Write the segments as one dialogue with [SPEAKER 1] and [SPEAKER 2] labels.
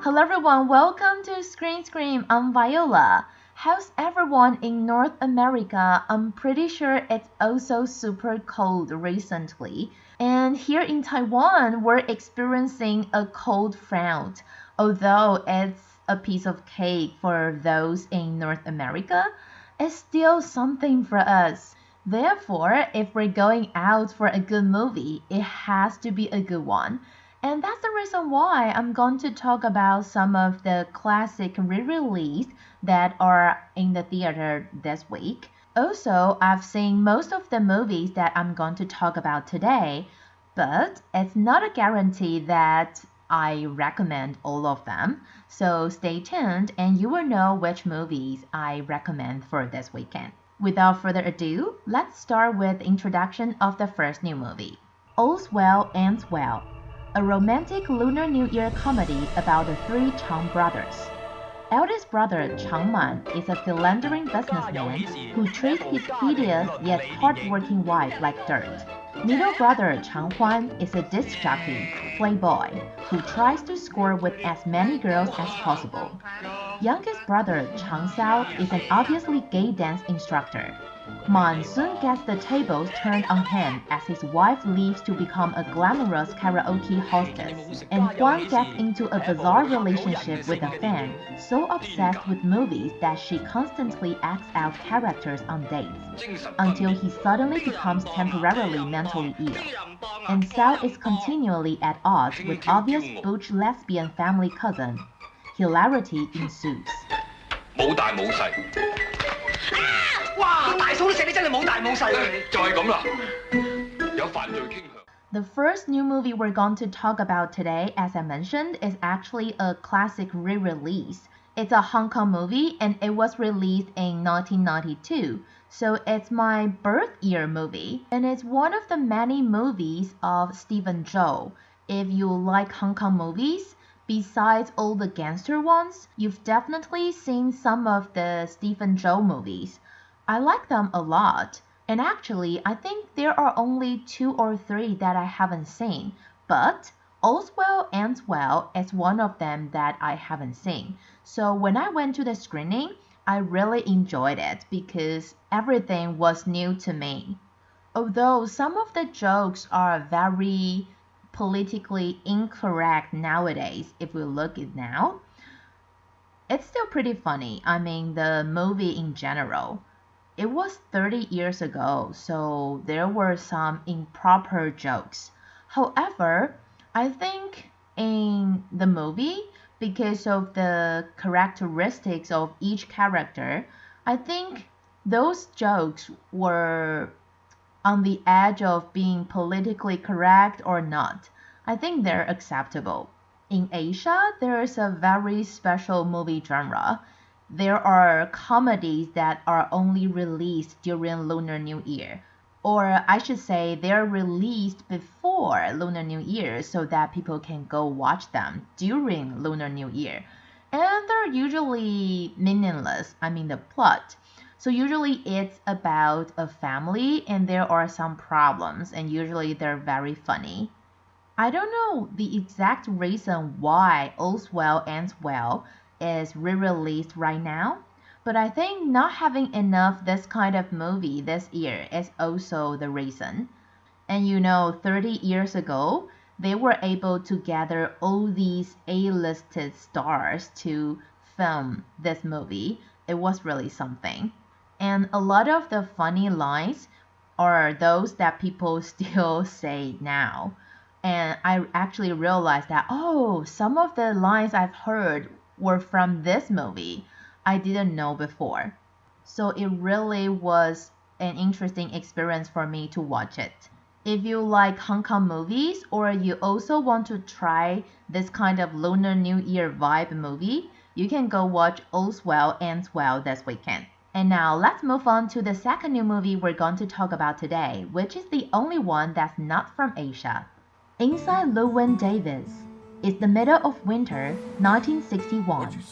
[SPEAKER 1] Hello everyone, welcome to Screen Scream. I'm Viola. How's everyone in North America? I'm pretty sure it's also super cold recently. And here in Taiwan, we're experiencing a cold front. Although it's a piece of cake for those in North America, it's still something for us. Therefore, if we're going out for a good movie, it has to be a good one. And that's the reason why I'm going to talk about some of the classic re-release that are in the theater this week. Also, I've seen most of the movies that I'm going to talk about today, but it's not a guarantee that I recommend all of them. So stay tuned and you will know which movies I recommend for this weekend. Without further ado, let's start with the introduction of the first new movie. All's Well Ends Well, a romantic Lunar New Year comedy about the three Chang brothers. Eldest brother Chang Man is a philandering businessman who treats his hideous yet hardworking wife like dirt. Middle brother Chang Huan is a disc jockey, playboy, who tries to score with as many girls as possible. Youngest brother Chang Xiao is an obviously gay dance instructor. Man soon gets the tables turned on him as his wife leaves to become a glamorous karaoke hostess, and Huan gets into a bizarre relationship with a fan so obsessed with movies that she constantly acts out characters on dates, until he suddenly becomes temporarily mentally ill. And Xiao is continually at odds with obvious butch lesbian family cousin. Hilarity ensues.
[SPEAKER 2] 冇大冇細。哇！大嫂都死，你真係冇大冇細啊！就係咁啦，有犯罪傾向。
[SPEAKER 1] The first new movie we're going to talk about today, as I mentioned, is actually a classic re-release. It's a Hong Kong movie and it was released in 1992, so it's my birth year movie. And it's one of the many movies of Stephen Chow. If you like Hong Kong movies, besides all the gangster ones, you've definitely seen some of the Stephen Chow movies. I like them a lot. And actually, I think there are only 2 or 3 that I haven't seen. But All's Well Ends Well is one of them that I haven't seen. So when I went to the screening, I really enjoyed it because everything was new to me. Although some of the jokes are very politically incorrect nowadays, if we look at now, it's still pretty funny. I mean, the movie in general. It was 30 years ago, so there were some improper jokes. However, I think in the movie, because of the characteristics of each character, I think those jokes were on the edge of being politically correct or not. I think they're acceptable. In Asia, there is a very special movie genre. There are comedies that are only released during Lunar New Year. Or I should say they're released before Lunar New Year so that people can go watch them during Lunar New Year. And they're usually meaningless, I mean the plot. So usually it's about a family and there are some problems and usually they're very funny. I don't know the exact reason why All's Well Ends Well is re-released right now, but I think not having enough this kind of movie this year is also the reason. And 30 years ago, they were able to gather all these A-listed stars to film this movie. It was really something. And a lot of the funny lines are those that people still say now. And I actually realized that, oh, some of the lines I've heard were from this movie. I didn't know before. So it really was an interesting experience for me to watch it. If you like Hong Kong movies or you also want to try this kind of Lunar New Year vibe movie, you can go watch All's Well Ends Well this weekend. And now let's move on to the second new movie we're going to talk about today, which is the only one that's not from Asia. Inside Llewyn Davis. It's the middle of winter, 1961.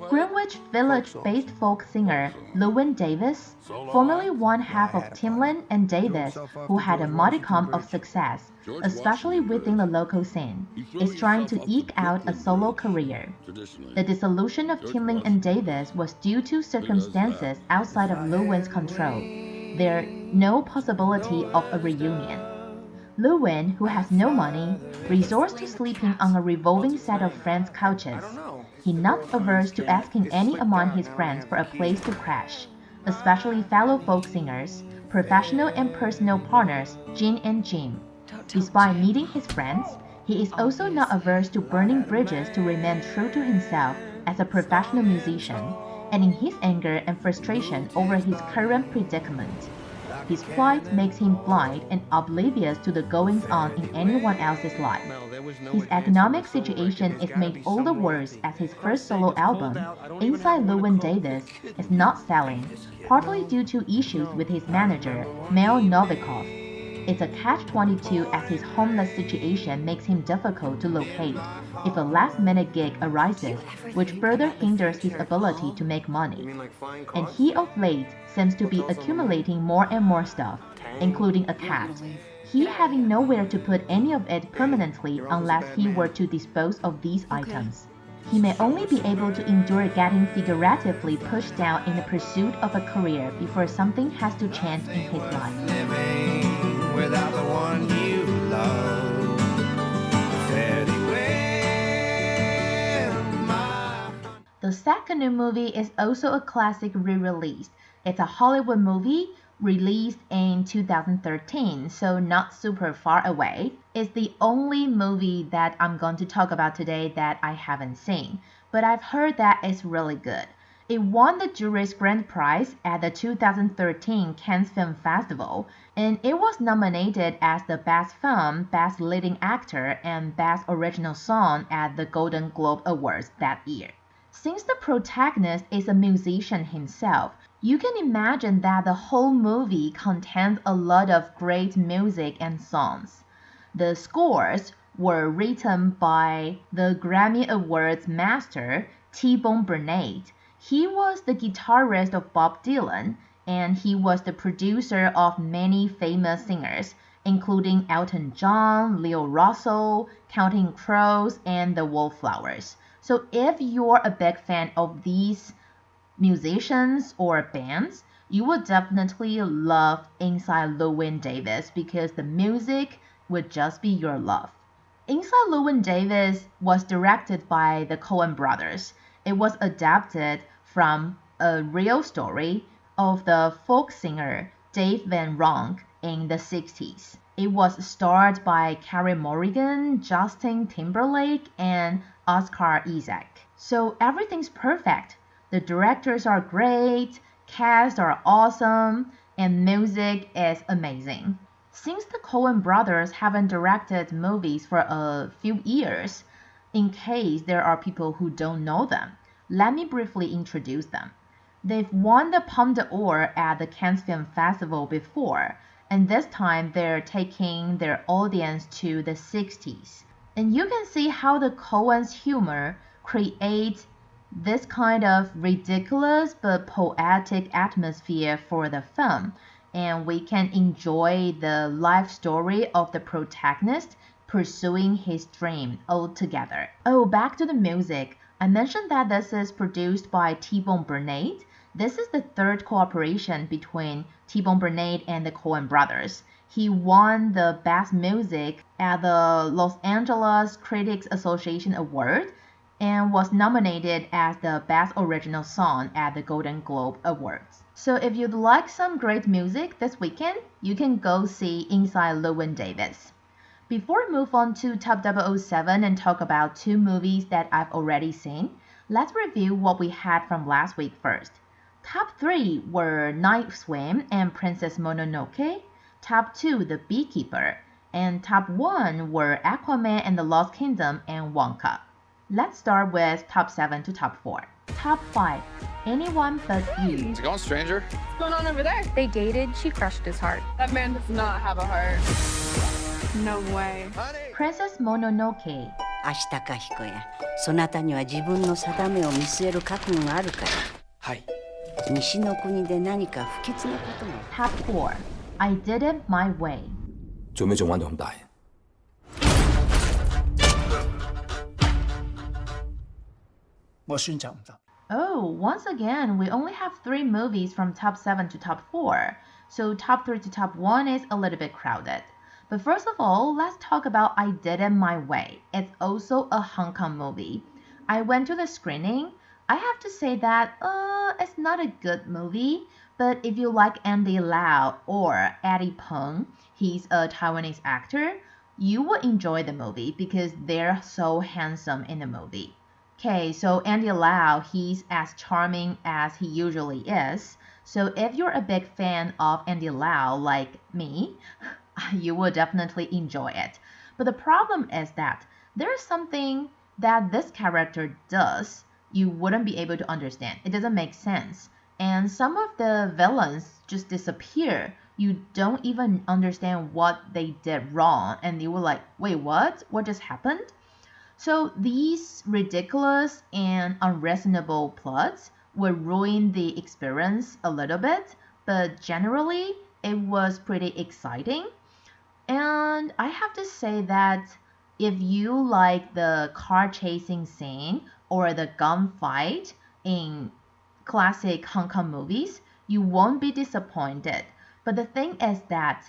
[SPEAKER 1] Greenwich Village-based folk singer Llewyn Davis, formerly one half of Timlin and Davis, who had a modicum of success, especially within the local scene, is trying to eke out a solo career. The dissolution of Timlin and Davis was due to circumstances outside of Llewyn's control. There's no possibility of a reunion. Llewyn, who has no money, resorts to sleeping on a revolving set of friends' couches. He's not averse to asking any among his friends for a place to crash, especially fellow folk singers, professional and personal partners Gin and Jim. Despite meeting his friends, he is also not averse to burning bridges to remain true to himself as a professional musician, and in his anger and frustration over his current predicament. His plight makes him blind and oblivious to the goings-on in anyone else's life. His economic situation is made all the worse as his first solo album, Inside Llewyn Davis, is not selling, partly due to issues with his manager, Mel Novikov. It's a catch-22 as his homeless situation makes him difficult to locate if a last-minute gig arises, which further hinders his ability to make money. And he of late seems to be accumulating more and more stuff, including a cat. He having nowhere to put any of it permanently unless he were to dispose of these items. He may only be able to endure getting figuratively pushed down in the pursuit of a career before something has to change in his life.
[SPEAKER 3] Without the one you love,
[SPEAKER 1] The second new movie is also a classic re-release. It's a Hollywood movie released in 2013, so not super far away. It's the only movie that I'm going to talk about today that I haven't seen, but I've heard that it's really good. It won the Jury's Grand Prize at the 2013 Cannes Film Festival, and it was nominated as the Best Film, Best Leading Actor, and Best Original Song at the Golden Globe Awards that year. Since the protagonist is a musician himself, you can imagine that the whole movie contains a lot of great music and songs. The scores were written by the Grammy Awards master T-Bone Burnett. He was the guitarist of Bob Dylan, and he was the producer of many famous singers, including Elton John, Leo Russell, Counting Crows, and the Wallflowers. So if you're a big fan of these musicians or bands, you will definitely love Inside Llewyn Davis because the music would just be your love. Inside Llewyn Davis was directed by the Coen brothers. It was adapted from a real story of the folk singer Dave Van Ronk in the 60s. It was starred by Carey Mulligan, Justin Timberlake, and Oscar Isaac. So everything's perfect. The directors are great, cast are awesome, and music is amazing. Since the Coen brothers haven't directed movies for a few years, in case there are people who don't know them, let me briefly introduce them. They've won the Palme d'Or at the Cannes Film Festival before, and this time they're taking their audience to the 60s. And you can see how the Coen's humor creates this kind of ridiculous but poetic atmosphere for the film, and we can enjoy the life story of the protagonist pursuing his dream all together. Oh, back to the music. I mentioned that this is produced by T-Bone Burnett. This is the third cooperation between T-Bone Burnett and the Coen brothers. He won the Best Music at the Los Angeles Critics Association Award and was nominated as the Best Original Song at the Golden Globe Awards. So if you'd like some great music this weekend, you can go see Inside Llewyn Davis. Before we move on to Top 007 and talk about two movies that I've already seen, let's review what we had from last week first. Top 3 were Night Swim and Princess Mononoke, Top 2 The Beekeeper, and Top 1 were Aquaman and the Lost Kingdom and Wonka. Let's start with Top 7 to Top 4. Top 5, Anyone But You.
[SPEAKER 2] How's it going, stranger?
[SPEAKER 4] What's going on over there? They dated, she crushed his heart. That man does not have a heart. No way.
[SPEAKER 1] Princess Mononoke.
[SPEAKER 5] 明日か彦や、そなたには自分の定めを見据える覚悟があるから。
[SPEAKER 2] はい。
[SPEAKER 5] 西の国で何か不吉なことが。
[SPEAKER 1] Top 4. I did it my way.
[SPEAKER 2] 做咩仲玩到咁大？
[SPEAKER 6] 我選擇唔答。
[SPEAKER 1] Oh, once again, we only have 3 movies from top 7 to top 4, so top 3 to top 1 is a little bit crowded. But first of all, let's talk about I Did It My Way. It's also a Hong Kong movie. I went to the screening. I have to say that it's not a good movie, but if you like Andy Lau or Eddie Peng, he's a Taiwanese actor, you will enjoy the movie because they're so handsome in the movie. Okay, so Andy Lau, he's as charming as he usually is. So if you're a big fan of Andy Lau like me, you will definitely enjoy it. But the problem is that there's something that this character does you wouldn't be able to understand. It doesn't make sense. And some of the villains just disappear. You don't even understand what they did wrong. And you were like, wait, what? What just happened? So these ridiculous and unreasonable plots would ruin the experience a little bit, but generally it was pretty exciting. And I have to say that if you like the car chasing scene or the gunfight in classic Hong Kong movies, you won't be disappointed. But the thing is that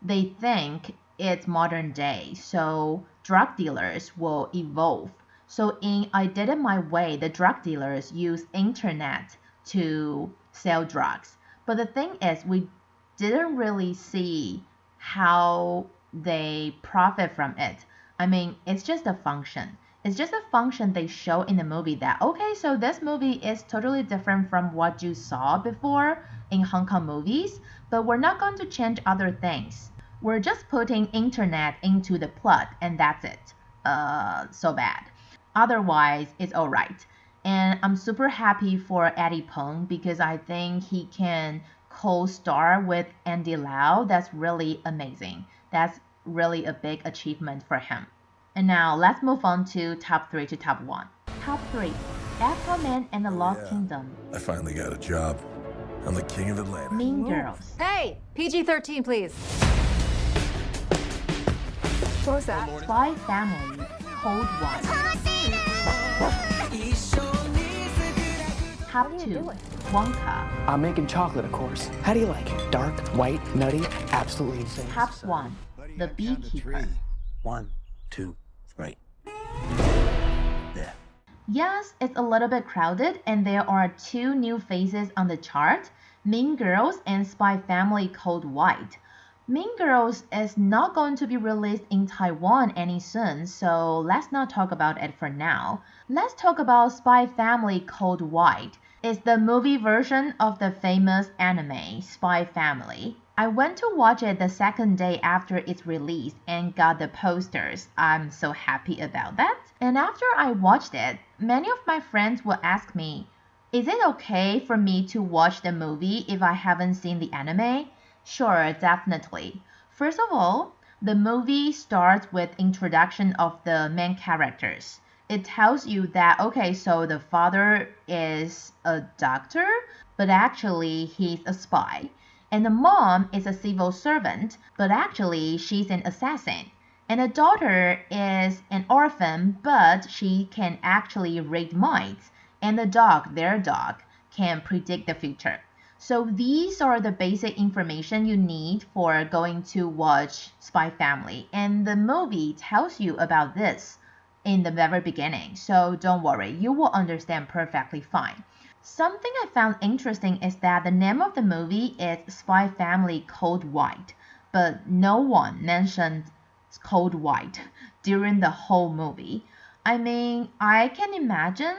[SPEAKER 1] they think it's modern day, so drug dealers will evolve. So in I Did It My Way, the drug dealers use internet to sell drugs. But the thing is, we didn't really see how they profit from it. I mean, it's just a function. It's just a function they show in the movie that, okay, so this movie is totally different from what you saw before in Hong Kong movies, but we're not going to change other things. We're just putting internet into the plot and that's it. So bad. Otherwise, it's alright. And I'm super happy for Eddie Peng because I think he can co-star with Andy Lau. That's really amazing. That's really a big achievement for him. And now let's move on to top 3 to top 1. Top 3. Aquaman and the Lost Kingdom.
[SPEAKER 3] I finally got a job. I'm the king of Atlanta.
[SPEAKER 1] Mean Girls.
[SPEAKER 4] Hey, PG-13, please. What was that?
[SPEAKER 1] Spy Family, Cold War. Top 2. Wonka.
[SPEAKER 6] I'm making chocolate, of course. How do you like it? Dark, white, nutty, absolutely insane.
[SPEAKER 1] Top 1. The Beekeeper.
[SPEAKER 6] 1, 2, 3. There.
[SPEAKER 1] Yes, it's a little bit crowded and there are 2 new faces on the chart, Mean Girls and Spy Family Cold White. Mean Girls is not going to be released in Taiwan any soon, so let's not talk about it for now. Let's talk about Spy Family Cold White. It's the movie version of the famous anime, Spy Family. I went to watch it the second day after its release and got the posters. I'm so happy about that. And after I watched it, many of my friends will ask me, is it okay for me to watch the movie if I haven't seen the anime? Sure, definitely. First of all, the movie starts with introduction of the main characters. It tells you that, okay, so the father is a doctor, but actually he's a spy. And the mom is a civil servant, but actually she's an assassin. And the daughter is an orphan, but she can actually read minds. And the dog, their dog, can predict the future. So these are the basic information you need for going to watch Spy Family. And the movie tells you about this in the very beginning. So don't worry, you will understand perfectly fine. Something I found interesting is that the name of the movie is Spy Family Cold White, but no one mentioned Cold White during the whole movie. I mean, I can imagine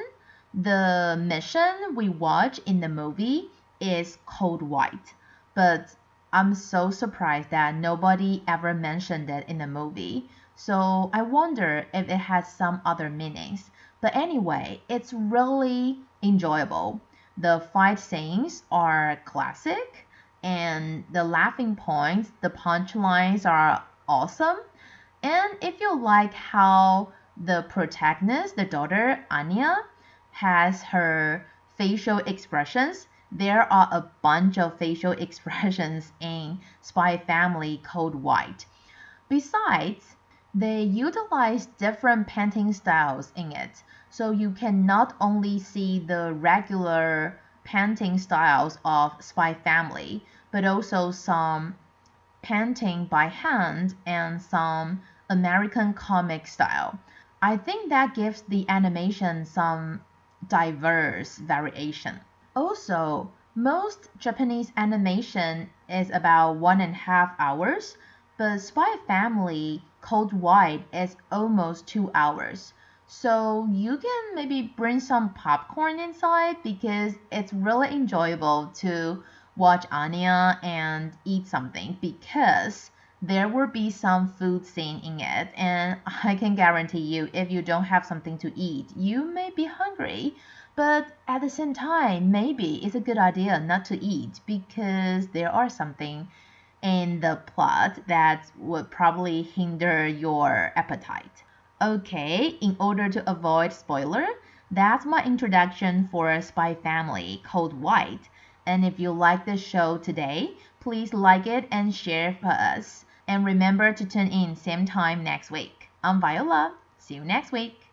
[SPEAKER 1] the mission we watch in the movie is Cold White, but I'm so surprised that nobody ever mentioned it in the movie. So I wonder if it has some other meanings. But anyway, it's really enjoyable. The fight scenes are classic, and the laughing points, the punchlines are awesome. And if you like how the protagonist, the daughter, Anya, has her facial expressions. There are a bunch of facial expressions in Spy Family Code White. Besides, they utilize different painting styles in it, so you can not only see the regular painting styles of Spy Family, but also some painting by hand and some American comic style. I think that gives the animation some diverse variation. Also, most Japanese animation is about 1.5 hours, but Spy Family Code White is almost 2 hours. So you can maybe bring some popcorn inside because it's really enjoyable to watch Anya and eat something because there will be some food scene in it, and I can guarantee you if you don't have something to eat, you may be hungry. But at the same time, maybe it's a good idea not to eat because there are something in the plot that would probably hinder your appetite. Okay, in order to avoid spoiler, that's my introduction for Spy Family Code White. And if you like this show today, please like it and share for us. And remember to tune in same time next week. I'm Viola. See you next week.